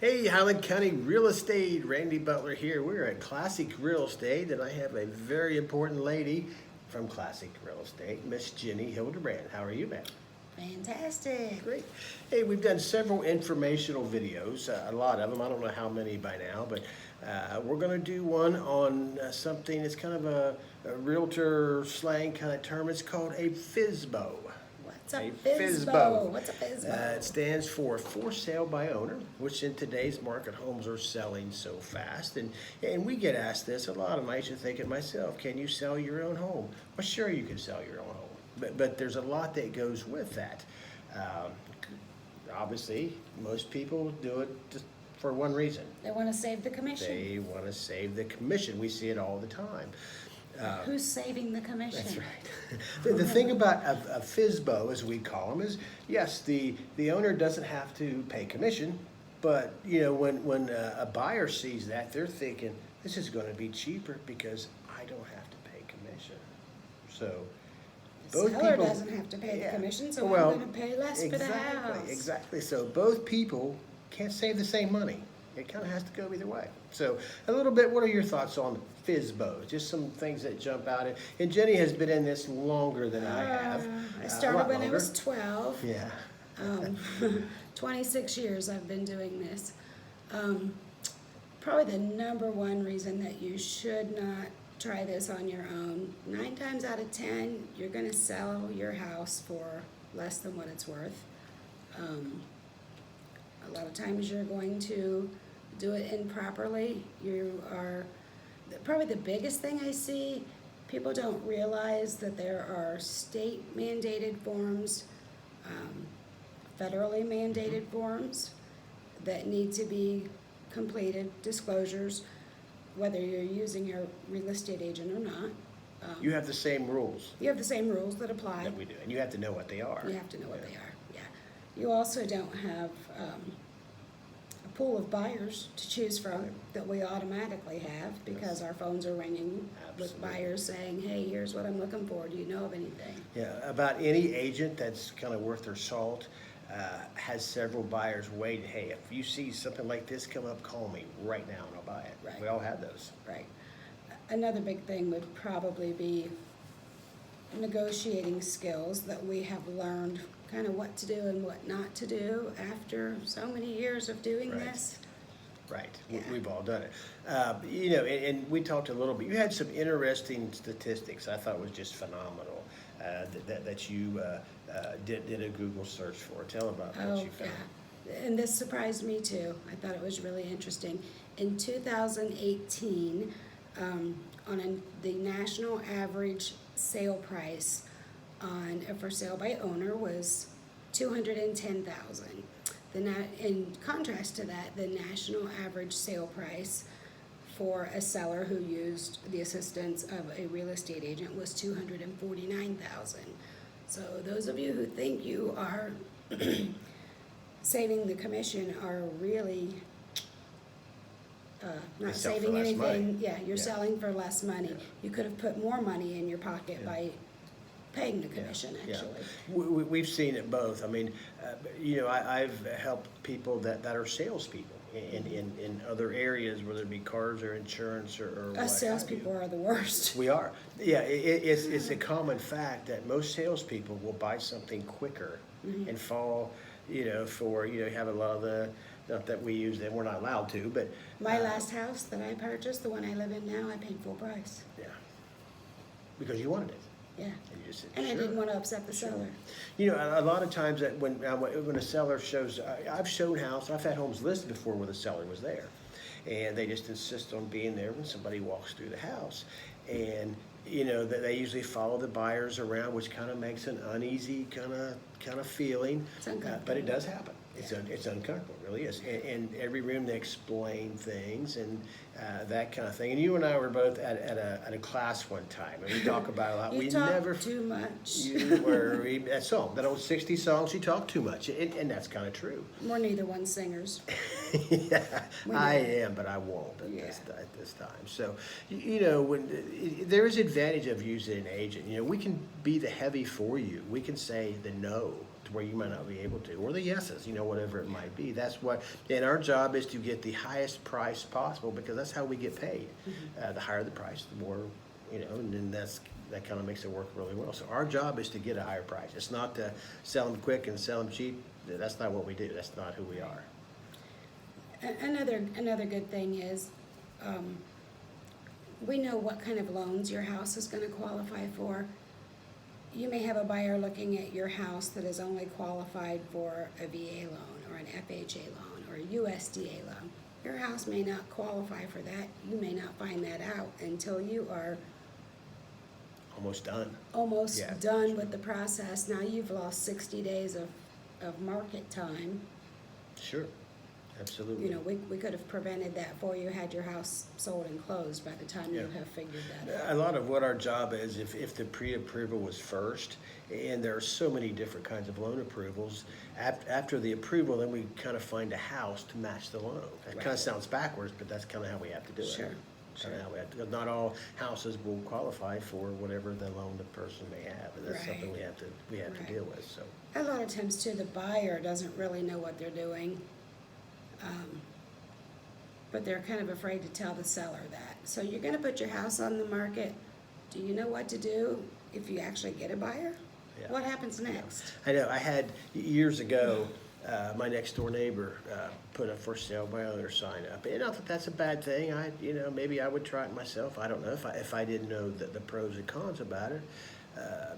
Hey, Highland County Real Estate, Randy Butler here. We're at Classic Real Estate, and I have a very important lady from Classic Real Estate, Miss Jenny Hilterbran. How are you, ma'am? Fantastic. Great. Hey, we've done several informational videos, a lot of them. I don't know how many by now, but we're going to do one on something that's kind of a realtor slang kind of term. It's called a FISBO. What's a FISBO? What's a FISBO? It stands for sale by owner, which in today's market, homes are selling so fast. And we get asked this a lot, and I used to think it myself, can you sell your own home? Well, sure you can sell your own home, but there's a lot that goes with that. Obviously, most people do it just for one reason. They want to save the commission. They want to save the commission. We see it all the time. Who's saving the commission? That's right. The thing about a FISBO, as we call them, is yes, the owner doesn't have to pay commission, but you know when a buyer sees that, they're thinking this is going to be cheaper because I don't have to pay commission. So The seller doesn't have to pay the commission, so I'm going to pay less for the house. Exactly. So both people can't save the same money. It kind of has to go either way. So a little bit, what are your thoughts on FISBO? Just some things that jump out. And Jenny has been in this longer than I have. I started when I was 12. Yeah. 26 years I've been doing this. Probably the number one reason that you should not try this on your own. 9 times out of 10, you're going to sell your house for less than what it's worth. A lot of times you're going to do it improperly. You are, probably the biggest thing I see, people don't realize that there are state mandated forms, federally mandated forms that need to be completed, disclosures, whether you're using your real estate agent or not. You have the same rules. You have the same rules that apply. That we do, and you have to know what they are. You have to know what they are, yeah. You also don't have a pool of buyers to choose from that we automatically have because our phones are ringing with buyers saying, hey, here's what I'm looking for. Do you know of anything? Yeah, about any agent that's kind of worth their salt has several buyers waiting. Hey, if you see something like this come up, call me right now and I'll buy it. Right. We all have those. Right. Another big thing would probably be negotiating skills that we have learned kind of what to do and what not to do after so many years of doing this. Right, Yeah. we've all done it. You know, and we talked a little bit, you had some interesting statistics I thought was just phenomenal that you did a Google search for. Tell about what you found. Yeah. And this surprised me too. I thought it was really interesting. In 2018, the national average sale price on a for sale by owner was $210,000. In contrast to that, the national average sale price for a seller who used the assistance of a real estate agent was $249,000. So those of you who think you are saving the commission are really not saving anything. Yeah, you're selling for less money. Yeah. You could have put more money in your pocket by paying the commission, actually. Yeah. We've seen it both. I mean, you know, I've helped people that are salespeople in other areas, whether it be cars or insurance or what. Us salespeople are the worst. We are. Yeah, it's a common fact that most salespeople will buy something quicker and fall, you know, for, you know, have a lot of the, not that we use them, we're not allowed to, but. My last house that I purchased, the one I live in now, I paid full price. Yeah, because you wanted it. Yeah, and you just said, and I didn't want to upset the seller. You know, a lot of times that when a seller shows, I've shown house, I've had homes listed before where the seller was there, and they just insist on being there when somebody walks through the house, and you know that they usually follow the buyers around, which kind of makes an uneasy kind of feeling. But it does happen. It's uncomfortable, it really is. And every room they explain things and that kind of thing. And you and I were both at a class one time, and we talk about a lot. You talk too much. You were that old 60s song. She talked too much, and that's kind of true. We're neither one singers. Yeah, We I know. am, but I won't at Yeah. this time. So, you know, there is advantage of using an agent. You know, we can be the heavy for you. We can say the no to where you might not be able to, or the yeses, you know, whatever it might be. That's what, and our job is to get the highest price possible because that's how we get paid. The higher the price, the more, you know, and then that kind of makes it work really well. So our job is to get a higher price. It's not to sell them quick and sell them cheap. That's not what we do. That's not who we are. Another good thing is, we know what kind of loans your house is gonna qualify for. You may have a buyer looking at your house that is only qualified for a VA loan, or an FHA loan, or a USDA loan. Your house may not qualify for that. You may not find that out until you are Almost done. almost Yeah. done with the process. Now you've lost 60 days of market time. Sure, absolutely. You know, we could have prevented that for you had your house sold and closed by the time you Yeah. have figured that out. A lot of what our job is, if the pre-approval was first, and there are so many different kinds of loan approvals, after the approval, then we kind of find a house to match the loan. That kind Right. of sounds backwards, but that's kind of how we have to do it. Sure, Kind of how we have to, because not all houses will qualify for whatever the loan the person may have, and that's something Right. we have Right. to deal with, so. A lot of times too, the buyer doesn't really know what they're doing. But they're kind of afraid to tell the seller that. So you're gonna put your house on the market. Do you know what to do if you actually get a buyer? Yeah. What happens next? I know, I had, years ago, my next door neighbor put a for sale by owner sign up. And not that that's a bad thing, maybe I would try it myself, I don't know, if I didn't know the pros and cons about it.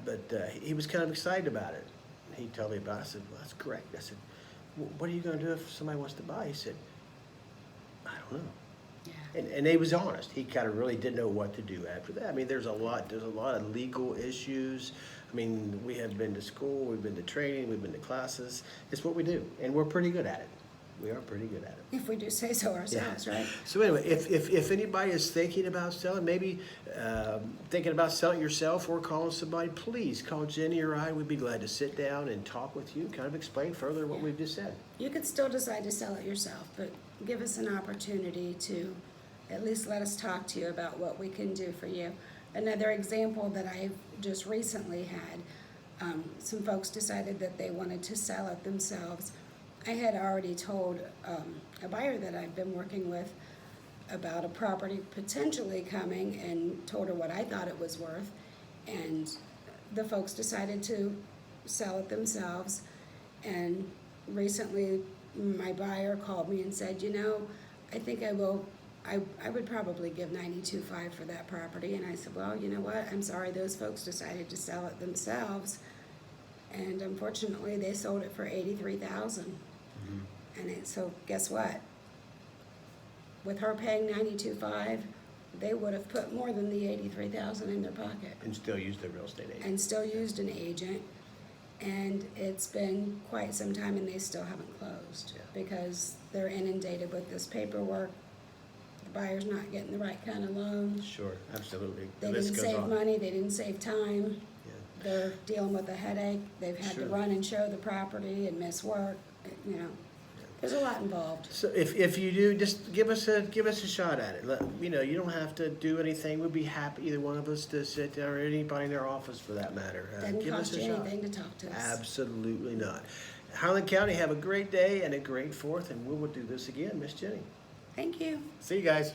But he was kind of excited about it. He told me about it, I said, well, that's great. I said, what are you gonna do if somebody wants to buy? He said, I don't know. Yeah. And he was honest. He kind of really didn't know what to do after that. I mean, there's a lot of legal issues. I mean, we have been to school, we've been to training, we've been to classes. It's what we do, and we're pretty good at it. We are pretty good at it. If we do say so ourselves, right? So anyway, if anybody is thinking about selling, maybe thinking about selling yourself or calling somebody, please call Jenny or I. We'd be glad to sit down and talk with you, kind of explain further what we've just said. You could still decide to sell it yourself, but give us an opportunity to at least let us talk to you about what we can do for you. Another example that I've just recently had, some folks decided that they wanted to sell it themselves. I had already told a buyer that I've been working with about a property potentially coming and told her what I thought it was worth. And the folks decided to sell it themselves. And recently my buyer called me and said, you know, I think I would probably give $92,500 for that property. And I said, well, you know what? I'm sorry, those folks decided to sell it themselves. And unfortunately, they sold it for $83,000. And so guess what? With her paying $92,500, they would have put more than the $83,000 in their pocket. And still use the real estate agent. And still used an agent. And it's been quite some time and they still haven't closed. Yeah. Because they're inundated with this paperwork. The buyer's not getting the right kind of loan. Sure, absolutely. They The list didn't goes save on. money, they didn't save time. Yeah. They're dealing with a headache. They've had to Sure. run and show the property and miss work, you know. There's a lot involved. So if you do, just give us a shot at it. You know, you don't have to do anything. We'd be happy, either one of us, to sit down, or anybody in our office for that matter. Doesn't Give us cost a you shot. anything to talk to us. Absolutely not. Highland County, have a great day and a great 4th, and we will do this again, Miss Jenny. Thank you. See you guys.